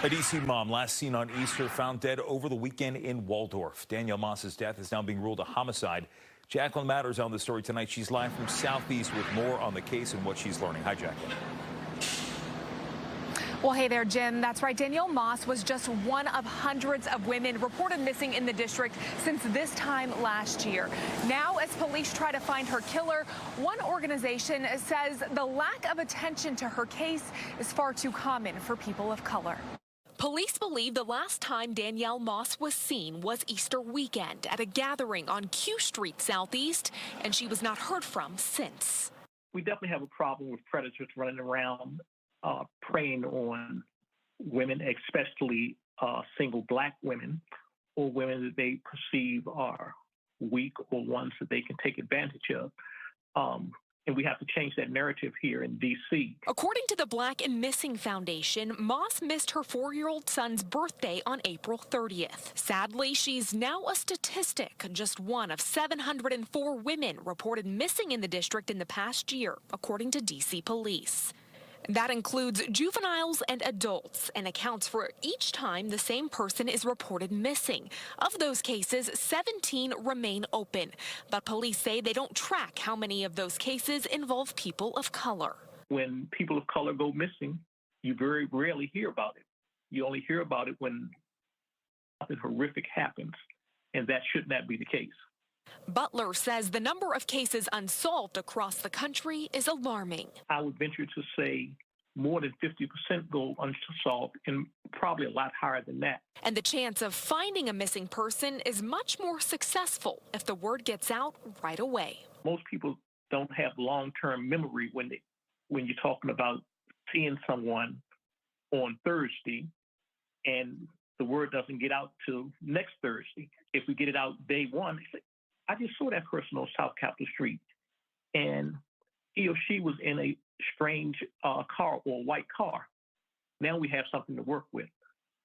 A D.C. mom last seen on Easter found dead over the weekend in Waldorf. Danielle Moss's death is now being ruled a homicide. Jacqueline Matter is on the story tonight. She's live from Southeast with more on the case and what she's learning. Hi, Jacqueline. Well, hey there, Jim. That's right. Danielle Moss was just one of hundreds of women reported missing in the district since this time last year. Now, as police try to find her killer, one organization says the lack of attention to her case is far too common for people of color. Police believe the last time Danielle Moss was seen was Easter weekend at a gathering on Q Street Southeast, and she was not heard from since. We definitely have a problem with predators running around preying on women, especially single black women or women that they perceive are weak or ones that they can take advantage of. And we have to change that narrative here in D.C. According to the Black and Missing Foundation, Moss missed her 4-year-old son's birthday on April 30th. Sadly, she's now a statistic, just one of 704 women reported missing in the district in the past year, according to D.C. police. That includes juveniles and adults and accounts for each time the same person is reported missing. Of those cases, 17 remain open, but police say they don't track how many of those cases involve people of color. When people of color go missing, you very rarely hear about it. You only hear about it when something horrific happens, and that should not be the case. Butler says the number of cases unsolved across the country is alarming. I would venture to say more than 50% go unsolved, and probably a lot higher than that. And the chance of finding a missing person is much more successful if the word gets out right away. Most people don't have long-term memory when you're talking about seeing someone on Thursday and the word doesn't get out till next Thursday. If we get it out day one, I just saw that person on South Capitol Street, and he or she was in a strange car or a white car. Now we have something to work with.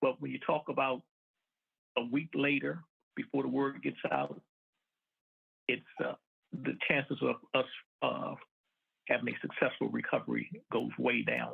But when you talk about a week later, before the word gets out, it's the chances of us having a successful recovery goes way down.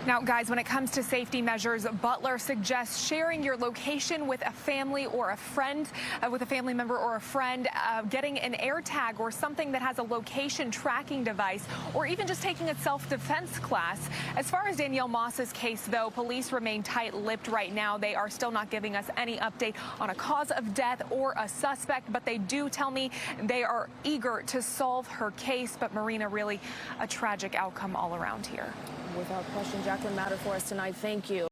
Now, guys, when it comes to safety measures, Butler suggests sharing your location with a family or a friend, with a family member or a friend, getting an AirTag or something that has a location tracking device, or even just taking a self-defense class. As far as Danielle Moss's case, though, police remain tight-lipped right now. They are still not giving us any update on a cause of death or a suspect, but they do tell me they are eager to solve her case. But Marina, really a tragic outcome all around here. Without question, Jacqueline Matter for us tonight. Thank you.